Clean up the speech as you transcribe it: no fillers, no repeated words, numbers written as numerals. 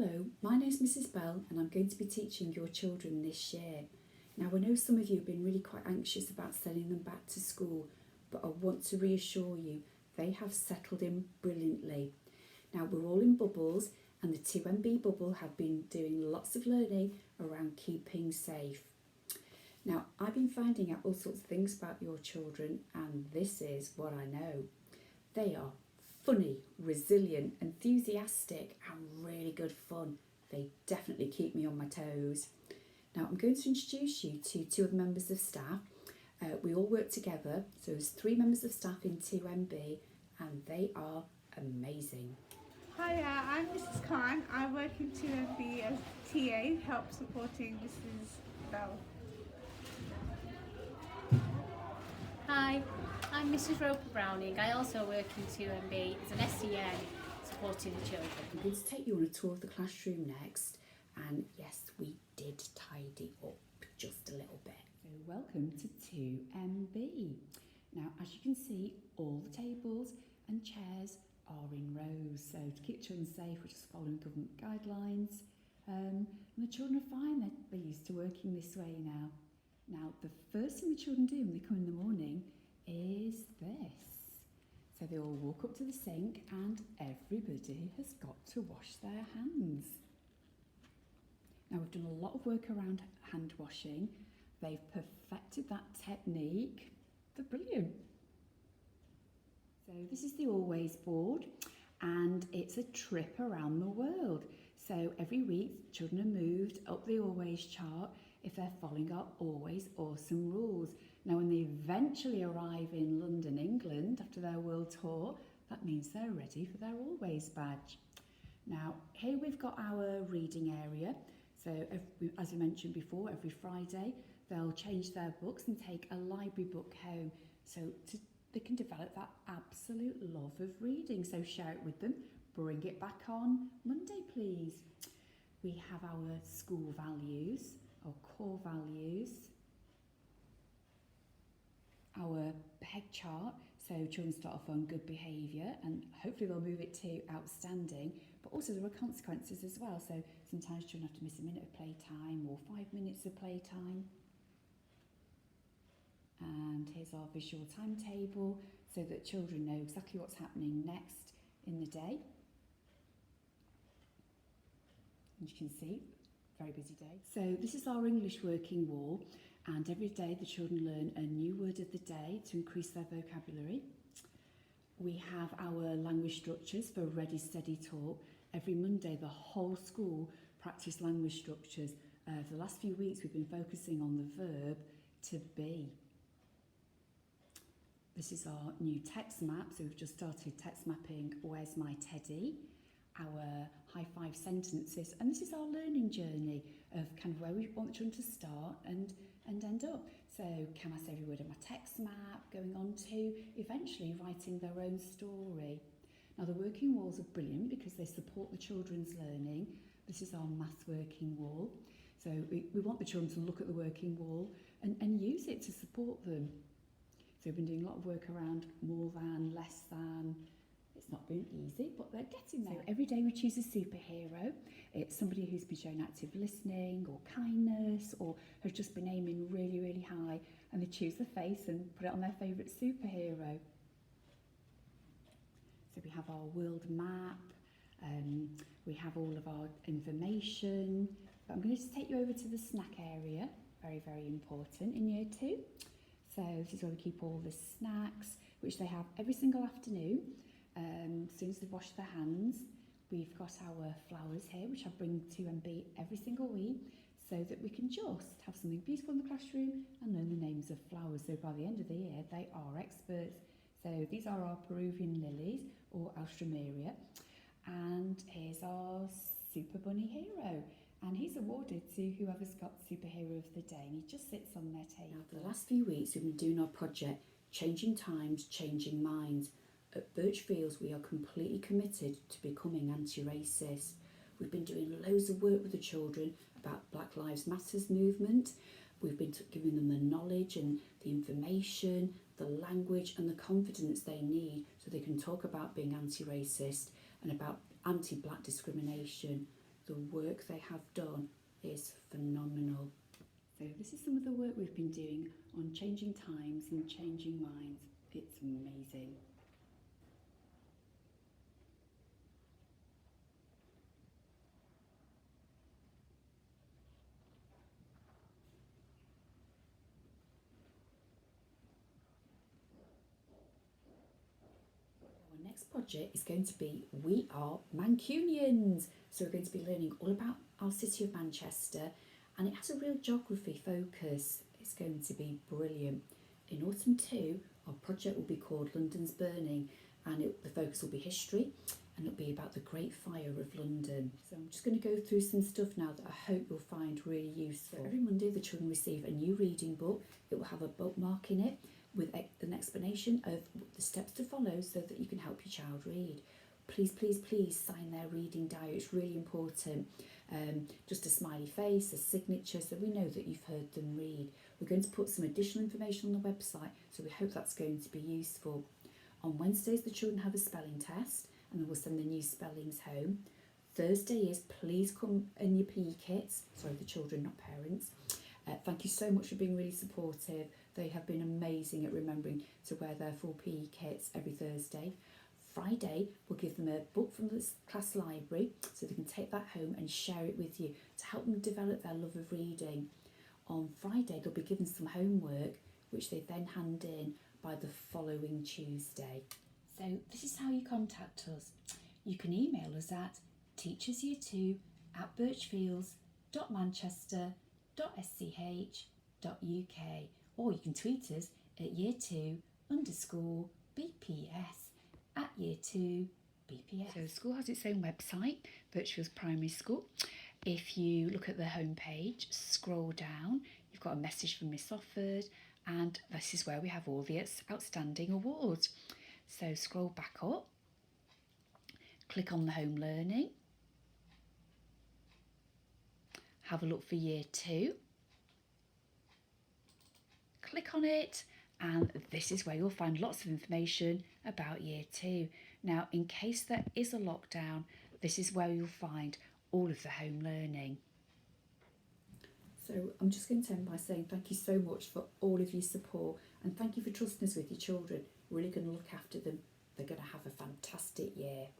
Hello, my name's Mrs. Bell and I'm going to be teaching your children this year. Now I know some of you have been really quite anxious about sending them back to school, but I want to reassure you they have settled in brilliantly. Now we're all in bubbles and the 2MB bubble have been doing lots of learning around keeping safe. Now I've been finding out all sorts of things about your children and this is what I know. They are funny, resilient, enthusiastic and really good fun. They definitely keep me on my toes. Now I'm going to introduce you to two of the members of staff. We all work together, so there's 3 members of staff in 2MB and they are amazing. Hi, I'm Mrs. Khan. I work in 2MB as TA, help supporting Mrs. Bell. Hi, I'm Mrs. Roper Browning. I also work in 2MB as an SEN supporting the children. I'm going to take you on a tour of the classroom next, and yes, we did tidy up just a little bit. So welcome to 2MB. Now as you can see, all the tables and chairs are in rows, so to keep children safe we're just following government guidelines, and the children are fine, they're used to working this way now. Now the first thing the children do when they come in the morning is this. So they all walk up to the sink and everybody has got to wash their hands. Now we've done a lot of work around hand washing. They've perfected that technique. They're brilliant. So this is the Always board and it's a trip around the world. So every week children are moved up the Always chart if they're following our Always awesome rules. Now when they eventually arrive in London, England after their world tour, that means they're ready for their Always badge. Now here we've got our reading area. So as I mentioned before, every Friday they'll change their books and take a library book home so they can develop that absolute love of reading. So share it with them, bring it back on Monday please. We have our school values, our core values, our PEG chart, so children start off on good behaviour and hopefully they'll move it to outstanding, but also there are consequences as well, so sometimes children have to miss a minute of playtime or 5 minutes of playtime. And here's our visual timetable so that children know exactly what's happening next in the day. And you can see, very busy day. So this is our English working wall and every day the children learn a new word of the day to increase their vocabulary. We have our language structures for Ready Steady Talk. Every Monday the whole school practice language structures. For the last few weeks we've been focusing on the verb to be. This is our new text map, so we've just started text mapping Where's My Teddy, our high 5 sentences, and this is our learning journey of kind of where we want the children to start and end up. So can I say every word of my text map, going on to eventually writing their own story. Now the working walls are brilliant because they support the children's learning. This is our maths working wall. So we want the children to look at the working wall and use it to support them. So we've been doing a lot of work around more than, less than. It's not been easy, but they're getting there. So every day we choose a superhero. It's somebody who's been showing active listening or kindness or has just been aiming really, really high, and they choose the face and put it on their favourite superhero. So we have our world map, we have all of our information, but I'm going to just take you over to the snack area, very, very important in year 2. So this is where we keep all the snacks, which they have every single afternoon. As soon as they've washed their hands, we've got our flowers here, which I bring to MB every single week, so that we can just have something beautiful in the classroom and learn the names of flowers. So by the end of the year, they are experts. So these are our Peruvian lilies, or Alstroemeria, and here's our Super Bunny hero. And he's awarded to whoever's got Superhero of the Day, and he just sits on their table. Now, for the last few weeks, we've been doing our project, Changing Times, Changing Minds. At Birchfields, we are completely committed to becoming anti-racist. We've been doing loads of work with the children about Black Lives Matters movement. We've been giving them the knowledge and the information, the language and the confidence they need so they can talk about being anti-racist and about anti-black discrimination. the work they have done is phenomenal. So this is some of the work we've been doing on changing times and changing minds. It's amazing. Our next project is going to be We Are Mancunians. So we're going to be learning all about our city of Manchester, and it has a real geography focus. It's going to be brilliant. In autumn 2, our project will be called London's Burning, and the focus will be history, and it'll be about the Great Fire of London. So I'm just going to go through some stuff now that I hope you'll find really useful. So every Monday the children receive a new reading book. It will have a bookmark in it with an explanation of the steps to follow so that you can help your child read. Please, please, please sign their reading diary. It's really important. Just a smiley face, a signature, so we know that you've heard them read. We're going to put some additional information on the website, so we hope that's going to be useful. On Wednesdays, the children have a spelling test, and then we'll send the new spellings home. Thursday is please come in your PE kits. Sorry, the children, not parents. Thank you so much for being really supportive. They have been amazing at remembering to wear their full PE kits every Thursday. Friday, we'll give them a book from the class library so they can take that home and share it with you to help them develop their love of reading. On Friday, they'll be given some homework which they then hand in by the following Tuesday. So this is how you contact us. You can email us at teachersyear2@birchfields.manchester.sch.uk, or you can tweet us at year2_BPS@year2BPS. So the school has its own website, Birchfields Primary School. If you look at the home page, scroll down, you've got a message from Miss Offord, and this is where we have all the outstanding awards. So scroll back up, click on the home learning, have a look for year 2, click on it, and this is where you'll find lots of information about year 2. Now, in case there is a lockdown, this is where you'll find all of the home learning. So I'm just going to end by saying thank you so much for all of your support, and thank you for trusting us with your children. We're really going to look after them. They're going to have a fantastic year.